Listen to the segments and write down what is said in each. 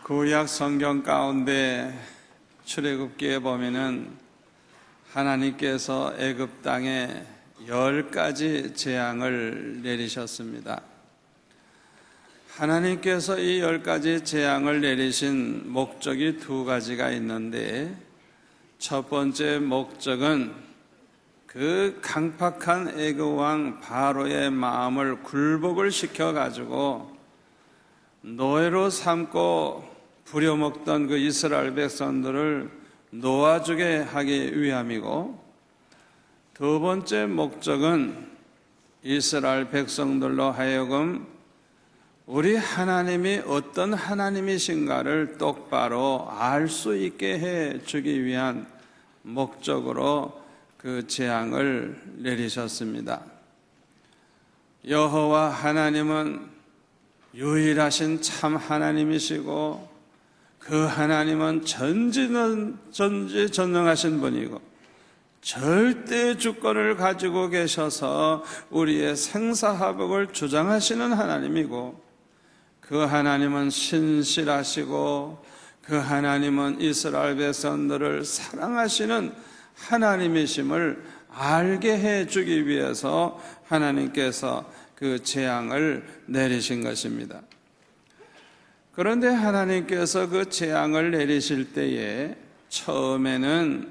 구약 성경 가운데 출애굽기에 보면은 하나님께서 애굽 땅에 10가지 재앙을 내리셨습니다. 하나님께서 이 10가지 재앙을 내리신 목적이 두 가지가 있는데, 첫 번째 목적은 그 강팍한 애굽 왕 바로의 마음을 굴복을 시켜가지고 노예로 삼고 부려먹던 그 이스라엘 백성들을 놓아주게 하기 위함이고, 두 번째 목적은 이스라엘 백성들로 하여금 우리 하나님이 어떤 하나님이신가를 똑바로 알 수 있게 해 주기 위한 목적으로 그 재앙을 내리셨습니다. 여호와 하나님은 유일하신 참 하나님이시고, 그 하나님은 전지전능하신 분이고 절대 주권을 가지고 계셔서 우리의 생사화복을 주장하시는 하나님이고, 그 하나님은 신실하시고 그 하나님은 이스라엘 백성들을 사랑하시는 하나님이심을 알게 해주기 위해서 하나님께서 그 재앙을 내리신 것입니다. 그런데 하나님께서 그 재앙을 내리실 때에 처음에는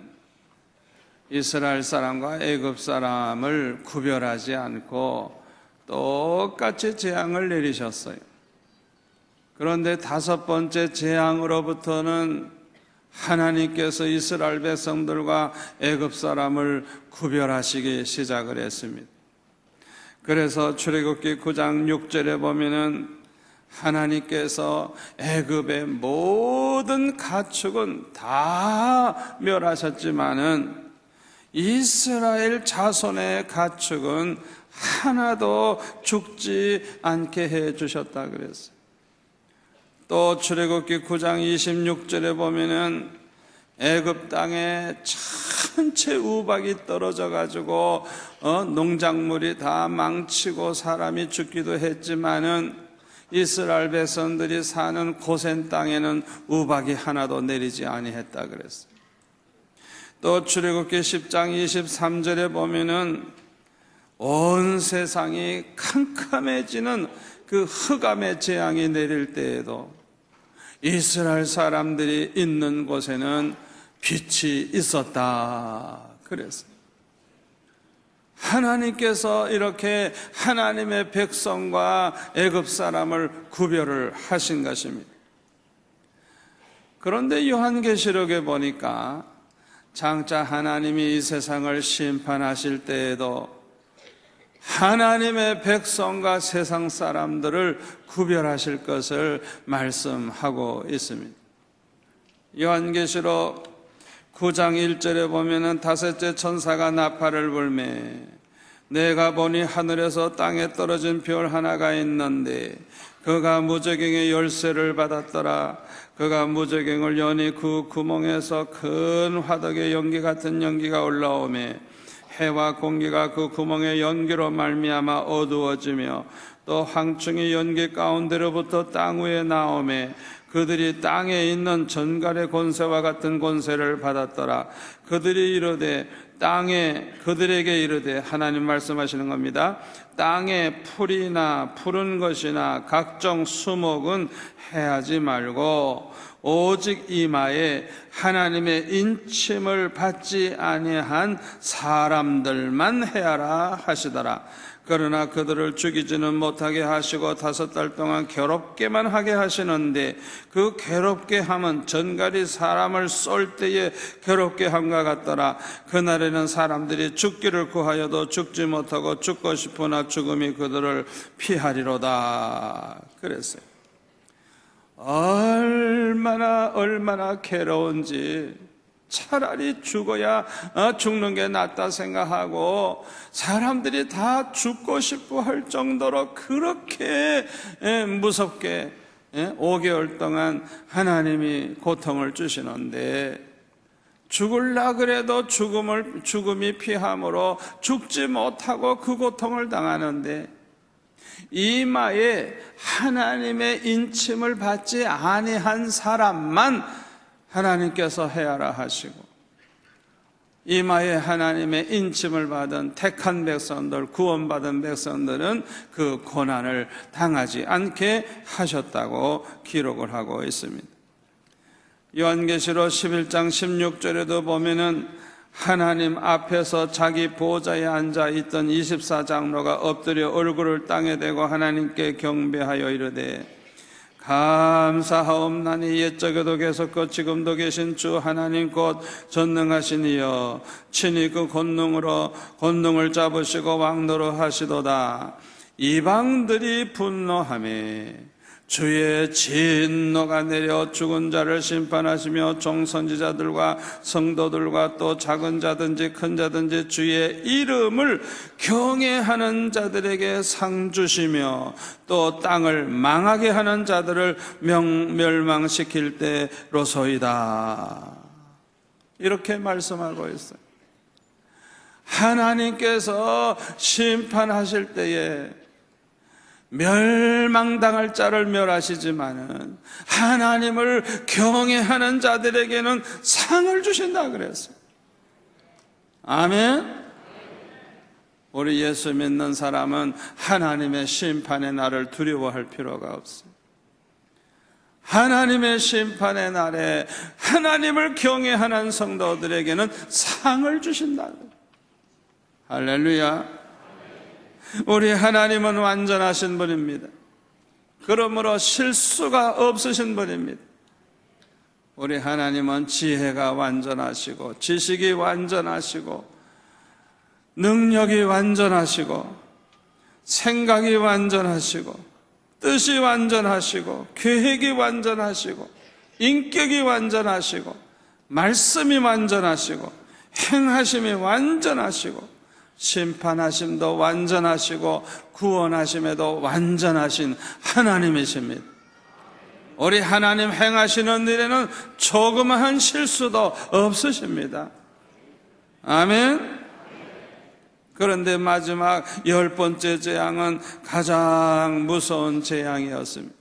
이스라엘 사람과 애굽 사람을 구별하지 않고 똑같이 재앙을 내리셨어요. 그런데 다섯 번째 재앙으로부터는 하나님께서 이스라엘 백성들과 애굽 사람을 구별하시기 시작을 했습니다. 그래서 출애굽기 9장 6절에 보면은 하나님께서 애굽의 모든 가축은 다 멸하셨지만은 이스라엘 자손의 가축은 하나도 죽지 않게 해 주셨다 그랬어요. 또 출애굽기 9장 26절에 보면은 애굽 땅에 전체 우박이 떨어져 가지고 농작물이 다 망치고 사람이 죽기도 했지만은 이스라엘 백성들이 사는 고센 땅에는 우박이 하나도 내리지 아니했다 그랬어요. 또 출애굽기 10장 23절에 보면은 온 세상이 캄캄해지는 그 흑암의 재앙이 내릴 때에도 이스라엘 사람들이 있는 곳에는 빛이 있었다 그랬어요. 하나님께서 이렇게 하나님의 백성과 애굽 사람을 구별을 하신 것입니다. 그런데 요한계시록에 보니까 장차 하나님이 이 세상을 심판하실 때에도 하나님의 백성과 세상 사람들을 구별하실 것을 말씀하고 있습니다. 요한계시록 9장 1절에 보면은 다섯째 천사가 나팔을 불매 내가 보니 하늘에서 땅에 떨어진 별 하나가 있는데 그가 무저갱의 열쇠를 받았더라. 그가 무저갱을 여니 그 구멍에서 큰 화덕의 연기 같은 연기가 올라오매 해와 공기가 그 구멍의 연기로 말미암아 어두워지며 또 황충이 연기 가운데로부터 땅 위에 나오매 그들이 땅에 있는 전갈의 권세와 같은 권세를 받았더라. 그들이 이르되 그들에게 이르되 하나님 말씀하시는 겁니다. 땅에 풀이나 푸른 것이나 각종 수목은 해하지 말고 오직 이마에 하나님의 인침을 받지 아니한 사람들만 해하라 하시더라. 그러나 그들을 죽이지는 못하게 하시고 5달 동안 괴롭게만 하게 하시는데 그 괴롭게 함은 전갈이 사람을 쏠 때에 괴롭게 함과 같더라. 그날에는 사람들이 죽기를 구하여도 죽지 못하고 죽고 싶으나 죽음이 그들을 피하리로다 그랬어요. 얼마나 괴로운지 차라리 죽어야 죽는 게 낫다 생각하고 사람들이 다 죽고 싶어 할 정도로 그렇게 무섭게 5개월 동안 하나님이 고통을 주시는데 죽을라 그래도 죽음이 피함으로 죽지 못하고 그 고통을 당하는데 이마에 하나님의 인침을 받지 아니한 사람만 하나님께서 해하라 하시고, 이마에 하나님의 인침을 받은 택한 백성들, 구원받은 백성들은 그 고난을 당하지 않게 하셨다고 기록을 하고 있습니다. 요한계시록 11장 16절에도 보면은 하나님 앞에서 자기 보좌에 앉아 있던 24장로가 엎드려 얼굴을 땅에 대고 하나님께 경배하여 이르되, 감사하옵나니 옛적에도 계셨고 지금도 계신 주 하나님 곧 전능하신 이여, 친히 그 권능을 잡으시고 왕노로 하시도다. 이방들이 분노하며 주의 진노가 내려 죽은 자를 심판하시며 종선지자들과 성도들과 또 작은 자든지 큰 자든지 주의 이름을 경외하는 자들에게 상 주시며 또 땅을 망하게 하는 자들을 멸망시킬 때로소이다. 이렇게 말씀하고 있어요. 하나님께서 심판하실 때에 멸망당할 자를 멸하시지만은 하나님을 경외하는 자들에게는 상을 주신다 그랬어요. 아멘. 우리 예수 믿는 사람은 하나님의 심판의 날을 두려워할 필요가 없어요. 하나님의 심판의 날에 하나님을 경외하는 성도들에게는 상을 주신다. 할렐루야. 우리 하나님은 완전하신 분입니다. 그러므로 실수가 없으신 분입니다. 우리 하나님은 지혜가 완전하시고 지식이 완전하시고 능력이 완전하시고 생각이 완전하시고 뜻이 완전하시고 계획이 완전하시고 인격이 완전하시고 말씀이 완전하시고 행하심이 완전하시고 심판하심도 완전하시고 구원하심에도 완전하신 하나님이십니다. 우리 하나님 행하시는 일에는 조그마한 실수도 없으십니다. 아멘. 그런데 마지막 10번째 재앙은 가장 무서운 재앙이었습니다.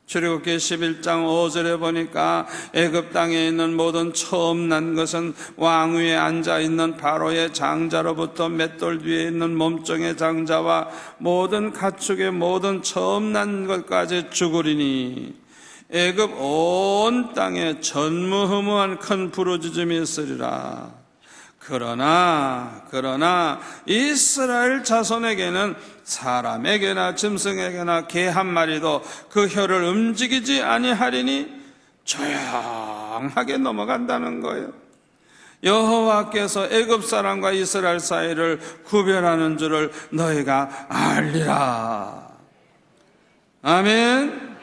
출애굽기 11장 5절에 보니까 애굽 땅에 있는 모든 처음 난 것은 왕 위에 앉아있는 바로의 장자로부터 맷돌 뒤에 있는 몸종의 장자와 모든 가축의 모든 처음 난 것까지 죽으리니 애굽 온 땅에 전무후무한 큰 부르짖음이 있으리라. 그러나 이스라엘 자손에게는 사람에게나 짐승에게나 개 한 마리도 그 혀를 움직이지 아니하리니 조용하게 넘어간다는 거예요. 여호와께서 애굽 사람과 이스라엘 사이를 구별하는 줄을 너희가 알리라. 아멘.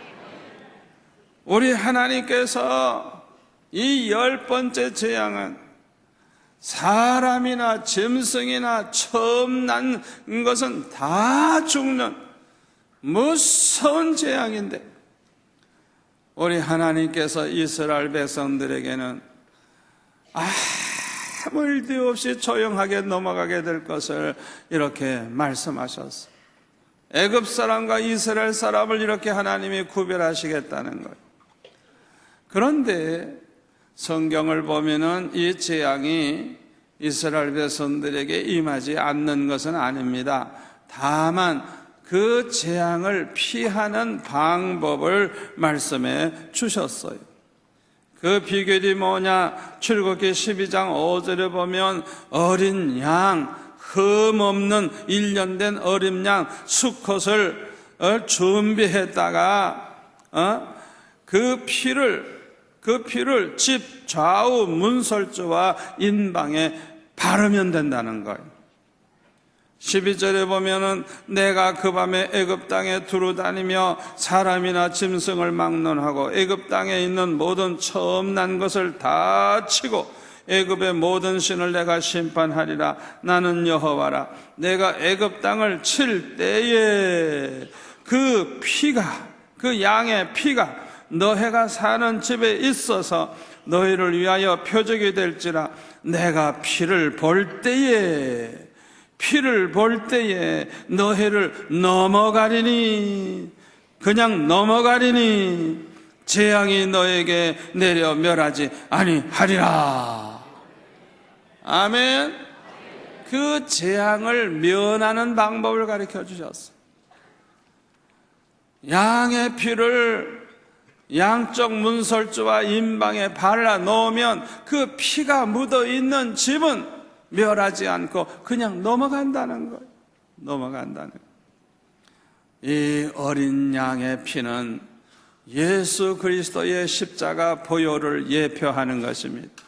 우리 하나님께서 이 10번째 재앙은 사람이나 짐승이나 처음 난 것은 다 죽는 무서운 재앙인데, 우리 하나님께서 이스라엘 백성들에게는 아무 일도 없이 조용하게 넘어가게 될 것을 이렇게 말씀하셨어요. 애굽 사람과 이스라엘 사람을 이렇게 하나님이 구별하시겠다는 거예요. 그런데 성경을 보면은 이 재앙이 이스라엘 백성들에게 임하지 않는 것은 아닙니다. 다만 그 재앙을 피하는 방법을 말씀해 주셨어요. 그 비결이 뭐냐? 출애굽기 12장 5절에 보면 어린 양, 흠 없는 1년 된 어린 양 수컷을 준비했다가 그 피를 집 좌우 문설주와 인방에 바르면 된다는 거예요. 12절에 보면은 내가 그 밤에 애굽 땅에 두루다니며 사람이나 짐승을 막론하고 애굽 땅에 있는 모든 처음 난 것을 다 치고 애굽의 모든 신을 내가 심판하리라. 나는 여호와라. 내가 애굽 땅을 칠 때에 그 피가, 그 양의 피가 너희가 사는 집에 있어서 너희를 위하여 표적이 될지라. 내가 피를 볼 때에 피를 볼 때에 너희를 넘어가리니, 그냥 넘어가리니 재앙이 너에게 내려 멸하지 아니하리라. 아멘. 그 재앙을 면하는 방법을 가르쳐 주셨어요. 양의 피를 양쪽 문설주와 임방에 발라 놓으면 그 피가 묻어 있는 집은 멸하지 않고 그냥 넘어간다는 거예요. 넘어간다는 거예요. 이 어린 양의 피는 예수 그리스도의 십자가 보혈을 예표하는 것입니다.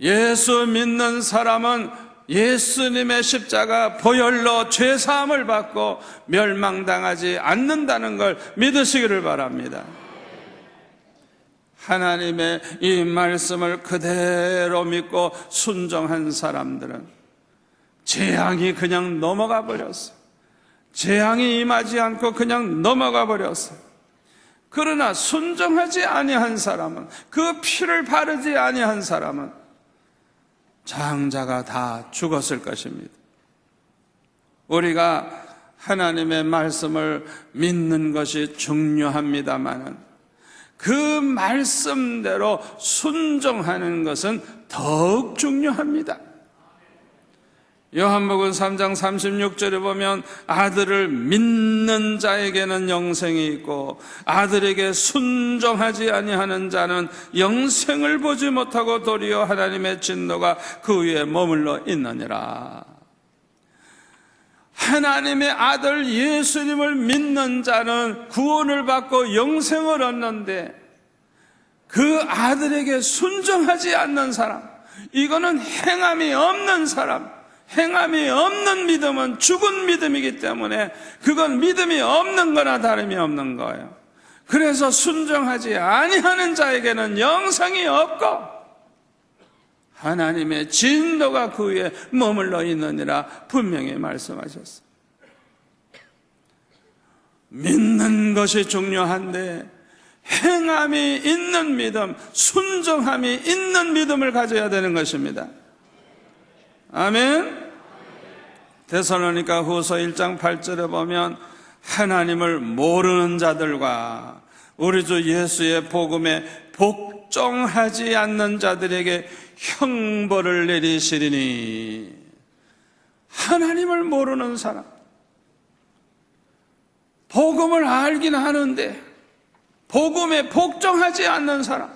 예수 믿는 사람은 예수님의 십자가 보혈로 죄사함을 받고 멸망당하지 않는다는 걸 믿으시기를 바랍니다. 하나님의 이 말씀을 그대로 믿고 순종한 사람들은 재앙이 그냥 넘어가 버렸어요. 재앙이 임하지 않고 그냥 넘어가 버렸어요. 그러나 순종하지 아니한 사람은, 그 피를 바르지 아니한 사람은 장자가 다 죽었을 것입니다. 우리가 하나님의 말씀을 믿는 것이 중요합니다마는 그 말씀대로 순종하는 것은 더욱 중요합니다. 요한복음 3장 36절에 보면 아들을 믿는 자에게는 영생이 있고 아들에게 순종하지 아니하는 자는 영생을 보지 못하고 도리어 하나님의 진노가 그 위에 머물러 있느니라. 하나님의 아들 예수님을 믿는 자는 구원을 받고 영생을 얻는데 그 아들에게 순종하지 않는 사람, 이거는 행함이 없는 사람, 행함이 없는 믿음은 죽은 믿음이기 때문에 그건 믿음이 없는 거나 다름이 없는 거예요. 그래서 순종하지 아니하는 자에게는 영생이 없고 하나님의 진노가 그 위에 머물러 있느니라 분명히 말씀하셨어요. 믿는 것이 중요한데 행함이 있는 믿음, 순종함이 있는 믿음을 가져야 되는 것입니다. 아멘. 데살로니가 후서 1장 8절에 보면 하나님을 모르는 자들과 우리 주 예수의 복음에 복종하지 않는 자들에게 형벌을 내리시리니. 하나님을 모르는 사람, 복음을 알긴 하는데 복음에 복종하지 않는 사람,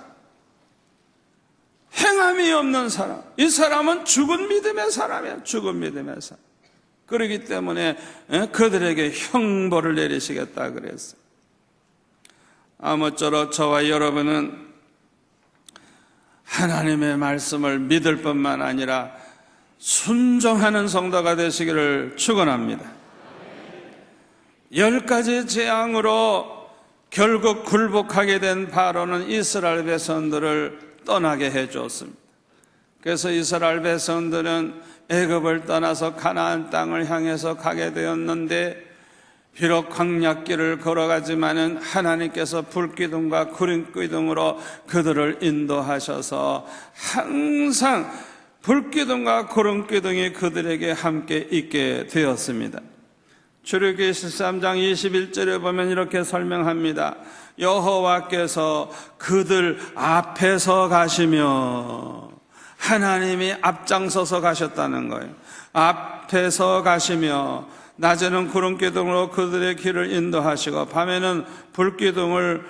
행함이 없는 사람, 이 사람은 죽은 믿음의 사람이에요. 죽은 믿음의 사람. 그렇기 때문에 그들에게 형벌을 내리시겠다 그랬어요. 아무쪼록 저와 여러분은 하나님의 말씀을 믿을 뿐만 아니라 순종하는 성도가 되시기를 축원합니다. 10가지 재앙으로 결국 굴복하게 된 바로는 이스라엘 백성들을 떠나게 해주었습니다. 그래서 이스라엘 백성들은 애굽을 떠나서 가나안 땅을 향해서 가게 되었는데 비록 광야길을 걸어가지만은 하나님께서 불기둥과 구름기둥으로 그들을 인도하셔서 항상 불기둥과 구름기둥이 그들에게 함께 있게 되었습니다. 출애굽기 13장 21절에 보면 이렇게 설명합니다. 여호와께서 그들 앞에서 가시며, 하나님이 앞장서서 가셨다는 거예요. 앞에서 가시며 낮에는 구름기둥으로 그들의 길을 인도하시고 밤에는 불기둥을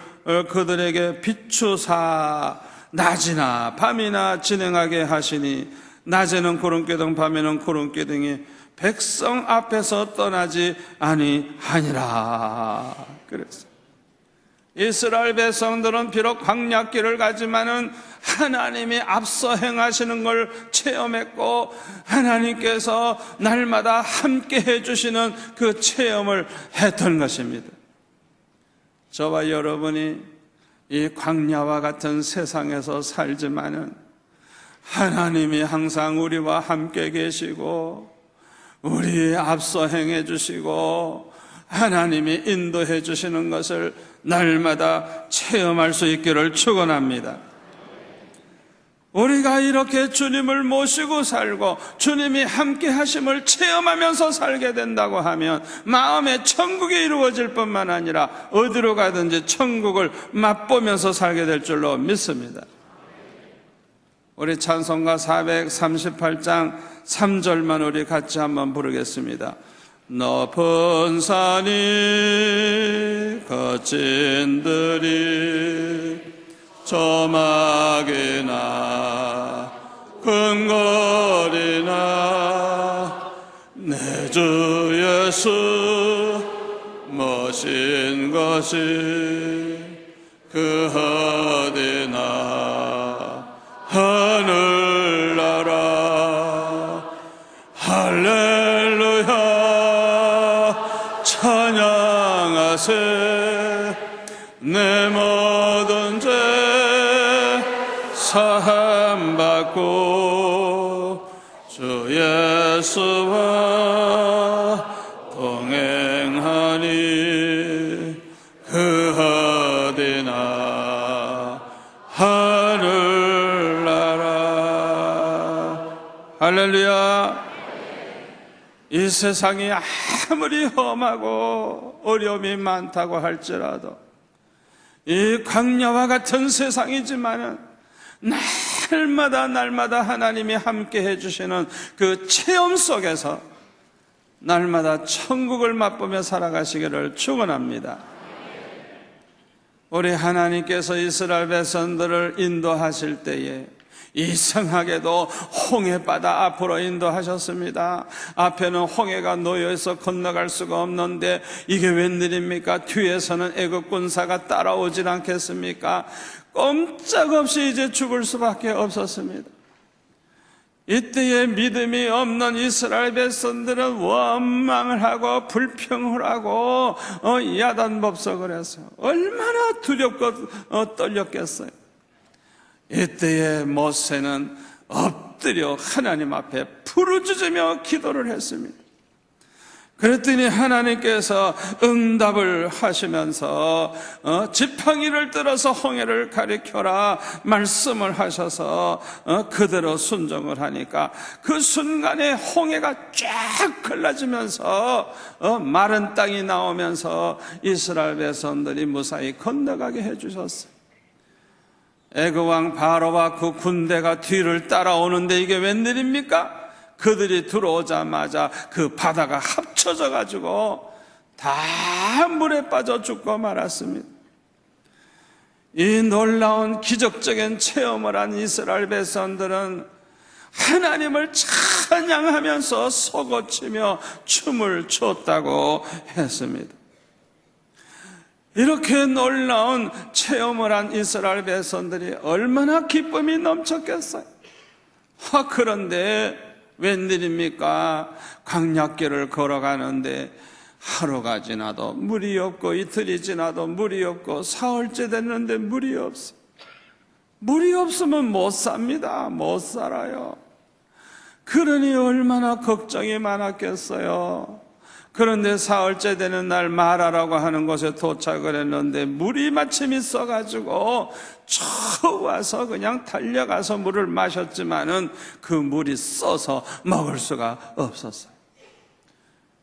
그들에게 비추사 낮이나 밤이나 진행하게 하시니 낮에는 구름기둥 밤에는 구름기둥이 백성 앞에서 떠나지 아니하니라. 그랬어요. 이스라엘 백성들은 비록 광야길을 가지만은 하나님이 앞서 행하시는 걸 체험했고 하나님께서 날마다 함께 해주시는 그 체험을 했던 것입니다. 저와 여러분이 이 광야와 같은 세상에서 살지만은 하나님이 항상 우리와 함께 계시고 우리의 앞서 행해 주시고 하나님이 인도해 주시는 것을 날마다 체험할 수 있기를 축원합니다. 우리가 이렇게 주님을 모시고 살고 주님이 함께 하심을 체험하면서 살게 된다고 하면 마음의 천국이 이루어질 뿐만 아니라 어디로 가든지 천국을 맛보면서 살게 될 줄로 믿습니다. 우리 찬송가 438장 3절만 우리 같이 한번 부르겠습니다. 높은 산이 거친 들이 저막이나 큰 거리나 내 주 예수 모신 것이 그 어디나 하늘나라 할렐루야 찬양하세 내 모든 죄 사함받고 주 예수와 동행하니 그 어디나 하늘나라. 할렐루야. 이 세상이 아무리 험하고 어려움이 많다고 할지라도 이 광야와 같은 세상이지만은 날마다 하나님이 함께 해주시는 그 체험 속에서 날마다 천국을 맛보며 살아가시기를 축원합니다. 우리 하나님께서 이스라엘 백성들을 인도하실 때에 이상하게도 홍해바다 앞으로 인도하셨습니다. 앞에는 홍해가 놓여서 건너갈 수가 없는데 이게 웬일입니까? 뒤에서는 애국 군사가 따라오질 않겠습니까? 꼼짝없이 이제 죽을 수밖에 없었습니다. 이때에 믿음이 없는 이스라엘 백성들은 원망을 하고 불평을 하고 야단법석을 했어요. 얼마나 두렵고 떨렸겠어요. 이때에 모세는 엎드려 하나님 앞에 부르짖으며 기도를 했습니다. 그랬더니 하나님께서 응답을 하시면서 지팡이를 들어서 홍해를 가리켜라 말씀을 하셔서 그대로 순종을 하니까 그 순간에 홍해가 쫙 갈라지면서 마른 땅이 나오면서 이스라엘 백성들이 무사히 건너가게 해주셨어요. 애굽 왕 바로와 그 군대가 뒤를 따라오는데 이게 웬일입니까? 그들이 들어오자마자 그 바다가 합쳐져 가지고 다 물에 빠져 죽고 말았습니다. 이 놀라운 기적적인 체험을 한 이스라엘 백성들은 하나님을 찬양하면서 솟구치며 춤을 췄다고 했습니다. 이렇게 놀라운 체험을 한 이스라엘 백성들이 얼마나 기쁨이 넘쳤겠어요. 그런데 웬일입니까? 광야길을 걸어가는데 하루가 지나도 물이 없고 이틀이 지나도 물이 없고 사흘째 됐는데 물이 없어요. 물이 없으면 못 삽니다. 못 살아요. 그러니 얼마나 걱정이 많았겠어요. 그런데 사흘째 되는 날 마라라고 하는 곳에 도착을 했는데 물이 마침 있어가지고 와서 그냥 달려가서 물을 마셨지만은 그 물이 써서 먹을 수가 없었어요.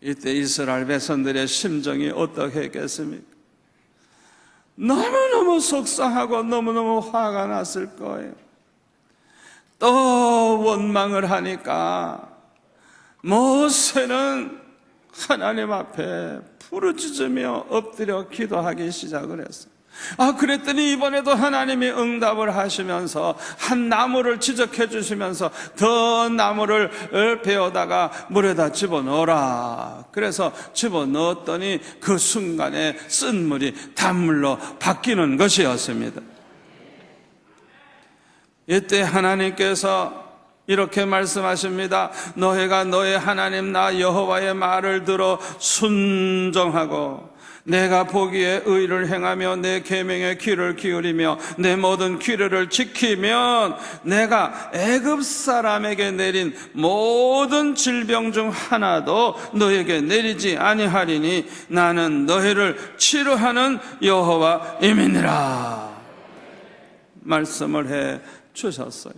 이때 이스라엘 백성들의 심정이 어떻게 했겠습니까? 너무너무 속상하고 너무너무 화가 났을 거예요. 또 원망을 하니까 모세는 하나님 앞에 부르짖으며 엎드려 기도하기 시작을 했어요. 그랬더니 이번에도 하나님이 응답을 하시면서 한 나무를 지적해 주시면서 더 나무를 베어다가 물에다 집어넣어라. 그래서 집어넣었더니 그 순간에 쓴 물이 단물로 바뀌는 것이었습니다. 이때 하나님께서 이렇게 말씀하십니다. 너희가 너의 하나님 나 여호와의 말을 들어 순종하고 내가 보기에 의를 행하며 내 계명에 귀를 기울이며 내 모든 규례를 지키면 내가 애굽 사람에게 내린 모든 질병 중 하나도 너에게 내리지 아니하리니 나는 너희를 치료하는 여호와임이니라 말씀을 해 주셨어요.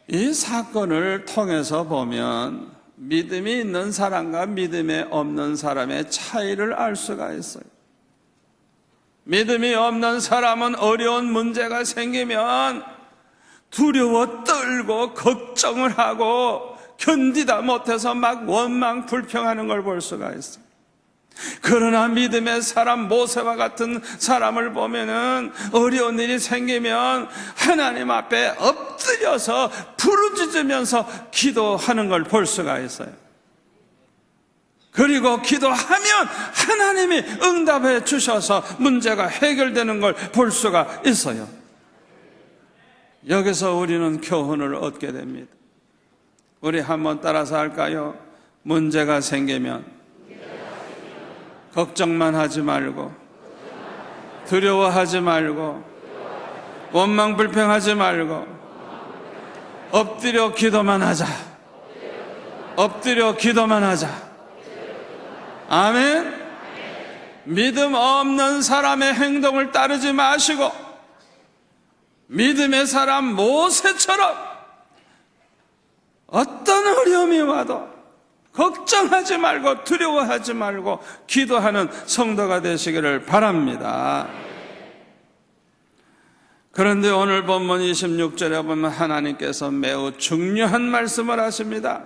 이 사건을 통해서 보면 믿음이 있는 사람과 믿음이 없는 사람의 차이를 알 수가 있어요. 믿음이 없는 사람은 어려운 문제가 생기면 두려워 떨고 걱정을 하고 견디다 못해서 막 원망 불평하는 걸 볼 수가 있어요. 그러나 믿음의 사람 모세와 같은 사람을 보면은 어려운 일이 생기면 하나님 앞에 엎드려서 부르짖으면서 기도하는 걸 볼 수가 있어요. 그리고 기도하면 하나님이 응답해 주셔서 문제가 해결되는 걸 볼 수가 있어요. 여기서 우리는 교훈을 얻게 됩니다. 우리 한번 따라서 할까요? 문제가 생기면 걱정만 하지 말고, 두려워하지 말고, 원망 불평하지 말고, 엎드려 기도만 하자. 엎드려 기도만 하자. 아멘. 믿음 없는 사람의 행동을 따르지 마시고 믿음의 사람 모세처럼 어떤 어려움이 와도 걱정하지 말고 두려워하지 말고 기도하는 성도가 되시기를 바랍니다. 그런데 오늘 본문 26절에 보면 하나님께서 매우 중요한 말씀을 하십니다.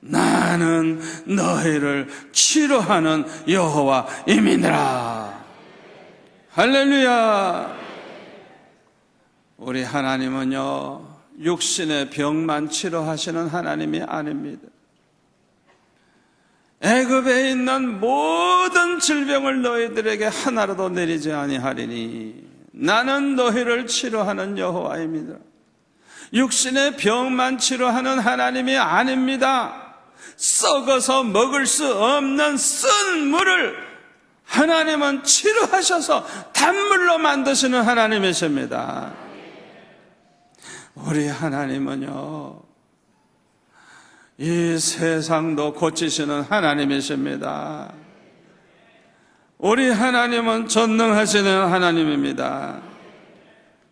나는 너희를 치료하는 여호와임이니라. 할렐루야. 우리 하나님은요, 육신의 병만 치료하시는 하나님이 아닙니다. 애굽에 있는 모든 질병을 너희들에게 하나라도 내리지 아니하리니 나는 너희를 치료하는 여호와입니다. 육신의 병만 치료하는 하나님이 아닙니다. 썩어서 먹을 수 없는 쓴 물을 하나님은 치료하셔서 단물로 만드시는 하나님이십니다. 우리 하나님은요, 이 세상도 고치시는 하나님이십니다. 우리 하나님은 전능하시는 하나님입니다.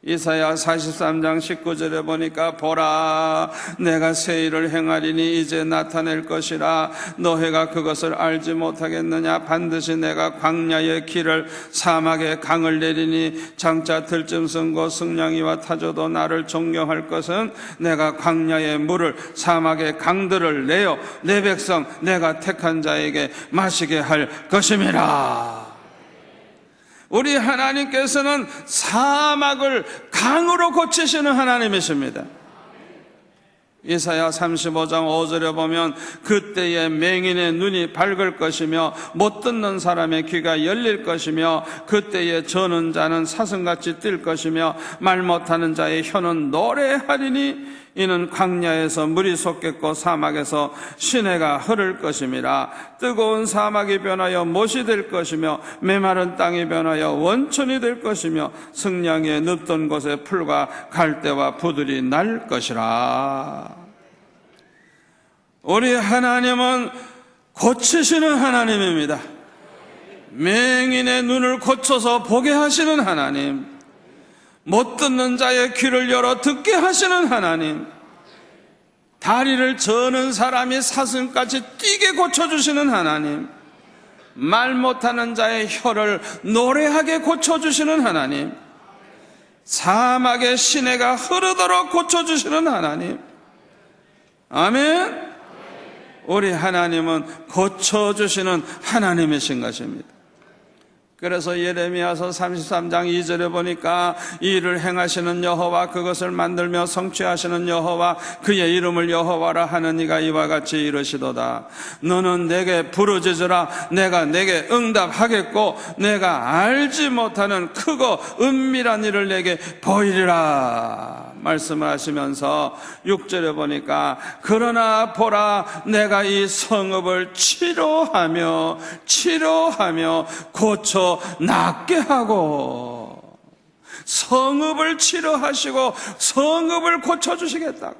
이사야 43장 19절에 보니까 보라 내가 새 일을 행하리니 이제 나타낼 것이라 너희가 그것을 알지 못하겠느냐. 반드시 내가 광야의 길을 사막에 강을 내리니 장차 들짐승과 승냥이와 타조도 나를 존경할 것은 내가 광야의 물을 사막의 강들을 내어 내 백성 내가 택한 자에게 마시게 할 것임이라. 우리 하나님께서는 사막을 강으로 고치시는 하나님이십니다. 이사야 35장 5절에 보면 그때에 맹인의 눈이 밝을 것이며 못 듣는 사람의 귀가 열릴 것이며 그때에 저는 자는 사슴같이 뛸 것이며 말 못하는 자의 혀는 노래하리니 이는 광야에서 물이 솟겠고 사막에서 시내가 흐를 것임이라. 뜨거운 사막이 변하여 못이 될 것이며 메마른 땅이 변하여 원천이 될 것이며 승냥이의 눕던 곳에 풀과 갈대와 부들이 날 것이라. 우리 하나님은 고치시는 하나님입니다. 맹인의 눈을 고쳐서 보게 하시는 하나님, 못 듣는 자의 귀를 열어 듣게 하시는 하나님, 다리를 저는 사람이 사슴같이 뛰게 고쳐주시는 하나님, 말 못하는 자의 혀를 노래하게 고쳐주시는 하나님, 사막의 시내가 흐르도록 고쳐주시는 하나님. 아멘. 우리 하나님은 고쳐주시는 하나님이신 것입니다. 그래서 예레미야서 33장 2절에 보니까 이를 행하시는 여호와 그것을 만들며 성취하시는 여호와 그의 이름을 여호와라 하는 이가 이와 같이 이르시도다. 너는 내게 부르짖으라 내가 내게 응답하겠고 내가 알지 못하는 크고 은밀한 일을 내게 보이리라 말씀을 하시면서 6절에 보니까 그러나 보라 내가 이 성읍을 치료하며 고쳐 낫게 하고 성읍을 치료하시고 성읍을 고쳐주시겠다.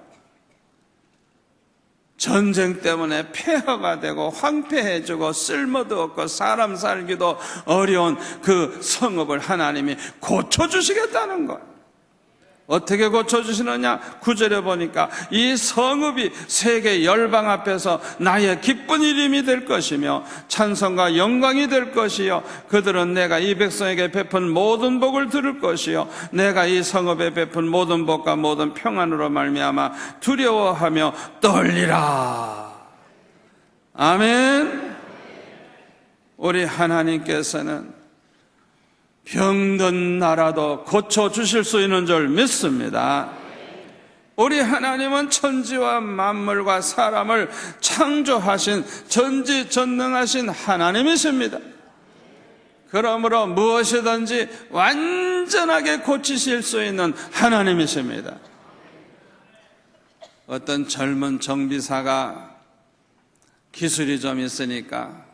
전쟁 때문에 폐허가 되고 황폐해지고 쓸모도 없고 사람 살기도 어려운 그 성읍을 하나님이 고쳐주시겠다는 것. 어떻게 고쳐주시느냐? 9절에 보니까 이 성읍이 세계 열방 앞에서 나의 기쁜 이름이 될 것이며 찬송과 영광이 될 것이요 그들은 내가 이 백성에게 베푼 모든 복을 들을 것이요 내가 이 성읍에 베푼 모든 복과 모든 평안으로 말미암아 두려워하며 떨리라. 아멘. 우리 하나님께서는 병든 나라도 고쳐주실 수 있는 줄 믿습니다. 우리 하나님은 천지와 만물과 사람을 창조하신 전지전능하신 하나님이십니다. 그러므로 무엇이든지 완전하게 고치실 수 있는 하나님이십니다. 어떤 젊은 정비사가 기술이 좀 있으니까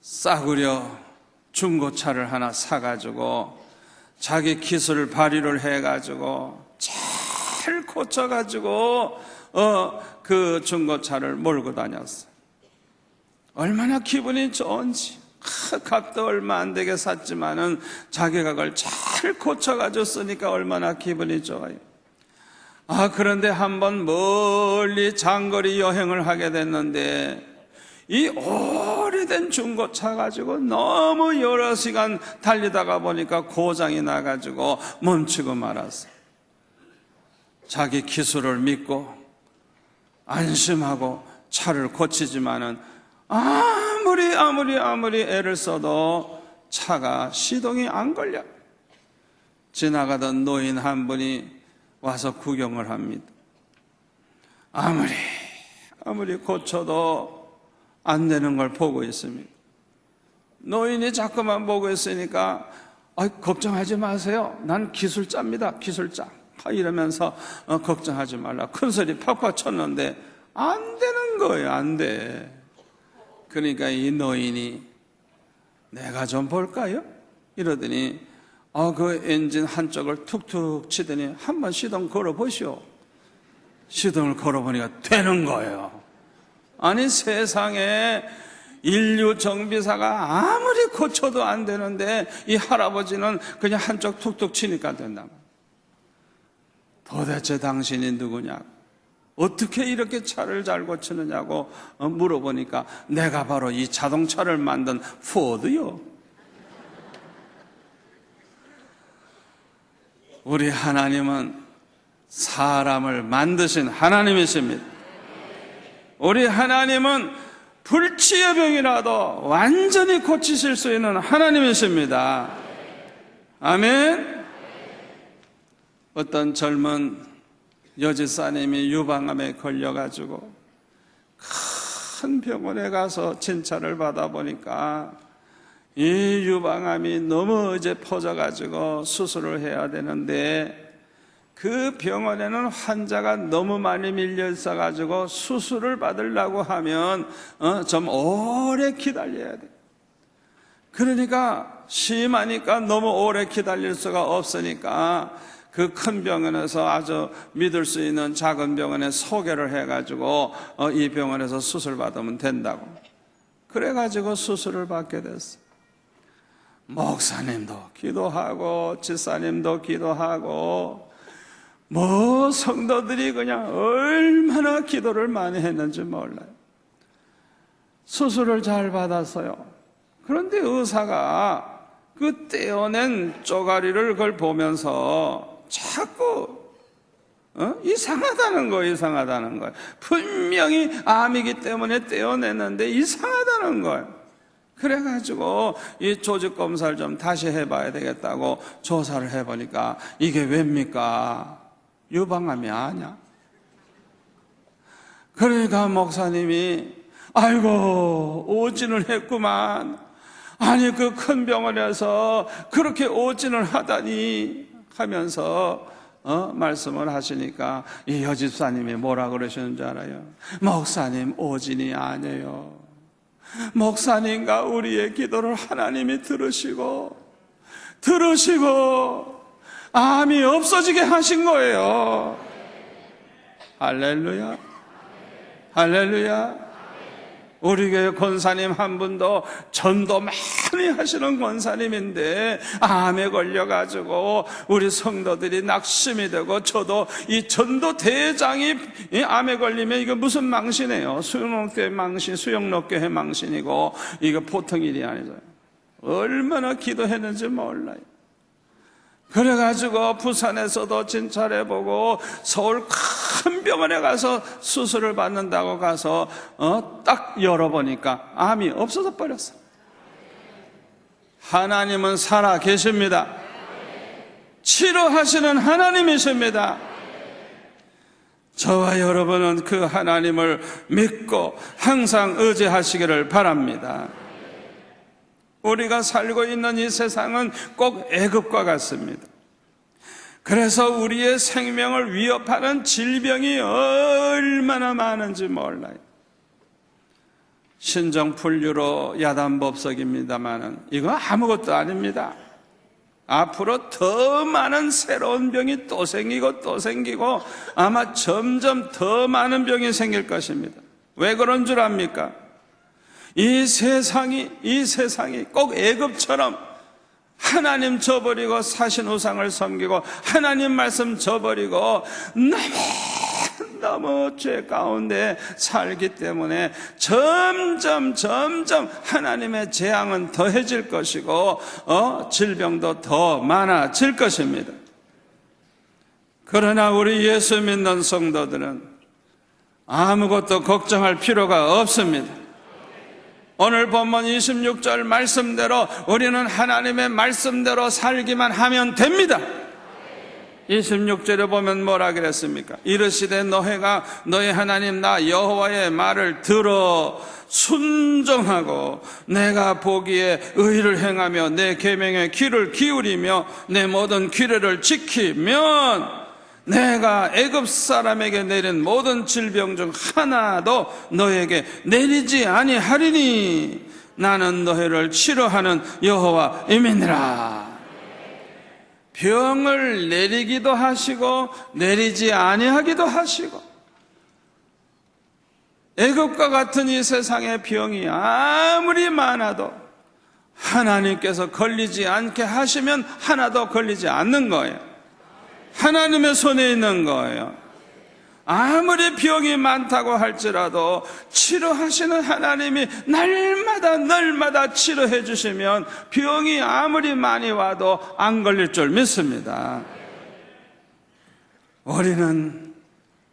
싸구려 중고차를 하나 사가지고 자기 기술을 발휘를 해가지고 잘 고쳐가지고 그 중고차를 몰고 다녔어요. 얼마나 기분이 좋은지. 값도 얼마 안 되게 샀지만은 자기가 그걸 잘 고쳐가지고 쓰니까 얼마나 기분이 좋아요. 그런데 한번 멀리 장거리 여행을 하게 됐는데 이 오래된 중고차 가지고 너무 여러 시간 달리다가 보니까 고장이 나가지고 멈추고 말았어요. 자기 기술을 믿고 안심하고 차를 고치지만은 아무리 애를 써도 차가 시동이 안 걸려. 지나가던 노인 한 분이 와서 구경을 합니다. 아무리 고쳐도 안 되는 걸 보고 있습니다. 노인이 자꾸만 보고 있으니까 걱정하지 마세요. 난 기술자입니다. 기술자. 이러면서 걱정하지 말라. 큰 소리 팍팍 쳤는데 안 되는 거예요. 안 돼. 그러니까 이 노인이 내가 좀 볼까요? 이러더니 그 엔진 한쪽을 툭툭 치더니 한번 시동 걸어보시오. 시동을 걸어보니까 되는 거예요. 아니 세상에 인류 정비사가 아무리 고쳐도 안 되는데 이 할아버지는 그냥 한쪽 툭툭 치니까 된다. 도대체 당신이 누구냐? 어떻게 이렇게 차를 잘 고치느냐고 물어보니까 내가 바로 이 자동차를 만든 포드요. 우리 하나님은 사람을 만드신 하나님이십니다. 우리 하나님은 불치의 병이라도 완전히 고치실 수 있는 하나님이십니다. 아멘. 어떤 젊은 여집사님이 유방암에 걸려가지고 큰 병원에 가서 진찰을 받아보니까 이 유방암이 너무 이제 퍼져가지고 수술을 해야 되는데 그 병원에는 환자가 너무 많이 밀려 있어가지고 수술을 받으려고 하면 좀 오래 기다려야 돼. 그러니까 심하니까 너무 오래 기다릴 수가 없으니까 그 큰 병원에서 아주 믿을 수 있는 작은 병원에 소개를 해가지고 이 병원에서 수술 받으면 된다고. 그래가지고 수술을 받게 됐어. 목사님도 기도하고 집사님도 기도하고 성도들이 그냥 얼마나 기도를 많이 했는지 몰라요. 수술을 잘 받았어요. 그런데 의사가 그 떼어낸 쪼가리를 그걸 보면서 자꾸 이상하다는 거예요. 분명히 암이기 때문에 떼어냈는데 이상하다는 거예요. 그래가지고 이 조직 검사를 좀 다시 해봐야 되겠다고 조사를 해보니까 이게 왜입니까? 유방암이 아니야. 그러니까 목사님이 아이고 오진을 했구만. 아니 그 큰 병원에서 그렇게 오진을 하다니 하면서 말씀을 하시니까 이 여집사님이 뭐라 그러시는 줄 알아요? 목사님 오진이 아니에요. 목사님과 우리의 기도를 하나님이 들으시고 암이 없어지게 하신 거예요. 할렐루야. 할렐루야. 우리 교회 권사님 한 분도 전도 많이 하시는 권사님인데 암에 걸려가지고 우리 성도들이 낙심이 되고, 저도 이 전도 대장이 이 암에 걸리면 이거 무슨 망신이에요. 수영록교회 망신, 수영록교회 망신이고 이거 보통 일이 아니죠. 얼마나 기도했는지 몰라요. 그래가지고 부산에서도 진찰해보고 서울 큰 병원에 가서 수술을 받는다고 가서 딱 열어보니까 암이 없어져 버렸어. 하나님은 살아 계십니다. 치료하시는 하나님이십니다. 저와 여러분은 그 하나님을 믿고 항상 의지하시기를 바랍니다. 우리가 살고 있는 이 세상은 꼭 애굽과 같습니다. 그래서 우리의 생명을 위협하는 질병이 얼마나 많은지 몰라요. 신정풀유로 야단법석입니다만은 이거 아무것도 아닙니다. 앞으로 더 많은 새로운 병이 또 생기고 또 생기고 아마 점점 더 많은 병이 생길 것입니다. 왜 그런 줄 압니까? 이 세상이 꼭 애굽처럼 하나님 저버리고 사신 우상을 섬기고 하나님 말씀 저버리고 너무 죄 가운데 살기 때문에 점점 하나님의 재앙은 더해질 것이고 질병도 더 많아질 것입니다. 그러나 우리 예수 믿는 성도들은 아무것도 걱정할 필요가 없습니다. 오늘 본문 26절 말씀대로 우리는 하나님의 말씀대로 살기만 하면 됩니다. 26절에 보면 뭐라 그랬습니까? 이르시되 너희가 너희 하나님 나 여호와의 말을 들어 순종하고 내가 보기에 의를 행하며 내 계명에 귀를 기울이며 내 모든 규례를 지키면 내가 애굽 사람에게 내린 모든 질병 중 하나도 너에게 내리지 아니하리니 나는 너희를 치료하는 여호와임이니라. 병을 내리기도 하시고 내리지 아니하기도 하시고, 애굽과 같은 이 세상의 병이 아무리 많아도 하나님께서 걸리지 않게 하시면 하나도 걸리지 않는 거예요. 하나님의 손에 있는 거예요. 아무리 병이 많다고 할지라도 치료하시는 하나님이 날마다 치료해 주시면 병이 아무리 많이 와도 안 걸릴 줄 믿습니다. 우리는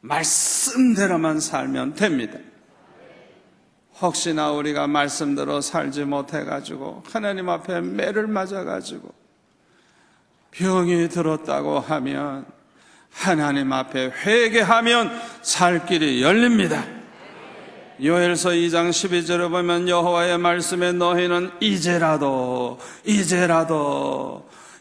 말씀대로만 살면 됩니다. 혹시나 우리가 말씀대로 살지 못해가지고 하나님 앞에 매를 맞아가지고 병이 들었다고 하면 하나님 앞에 회개하면 살 길이 열립니다. 요엘서 2장 12절에 보면 여호와의 말씀에 너희는 이제라도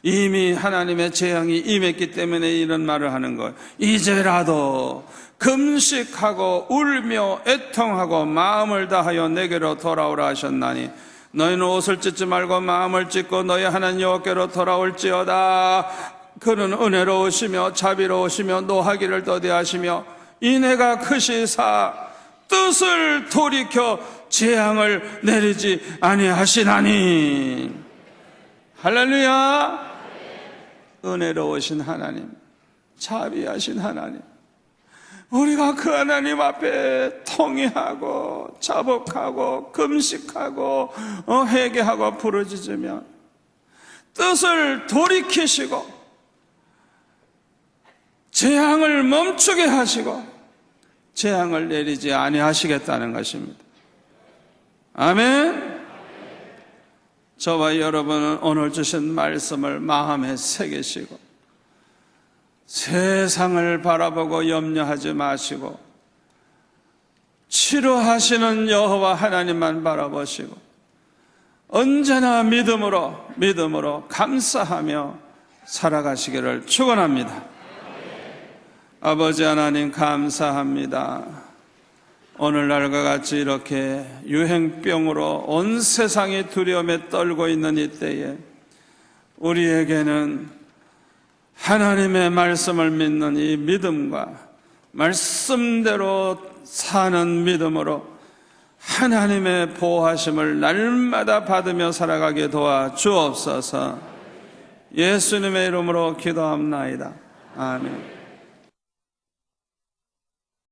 이미 하나님의 재앙이 임했기 때문에 이런 말을 하는 거예요. 이제라도 금식하고 울며 애통하고 마음을 다하여 내게로 돌아오라 하셨나니 너희는 옷을 찢지 말고 마음을 찢고 너희 하나님 여호와께로 돌아올지어다. 그는 은혜로우시며 자비로우시며 노하기를 더디하시며 인애가 크시사 뜻을 돌이켜 재앙을 내리지 아니하시나니. 할렐루야. 은혜로우신 하나님, 자비하신 하나님, 우리가 그 하나님 앞에 통회하고 자복하고 금식하고 회개하고 부르짖으면 뜻을 돌이키시고 재앙을 멈추게 하시고 재앙을 내리지 아니하시겠다는 것입니다. 아멘. 저와 여러분은 오늘 주신 말씀을 마음에 새기시고 세상을 바라보고 염려하지 마시고 치료하시는 여호와 하나님만 바라보시고 언제나 믿음으로 감사하며 살아가시기를 축원합니다. 아버지 하나님 감사합니다. 오늘날과 같이 이렇게 유행병으로 온 세상이 두려움에 떨고 있는 이때에 우리에게는 하나님의 말씀을 믿는 이 믿음과 말씀대로 사는 믿음으로 하나님의 보호하심을 날마다 받으며 살아가게 도와 주옵소서. 예수님의 이름으로 기도합나이다. 아멘.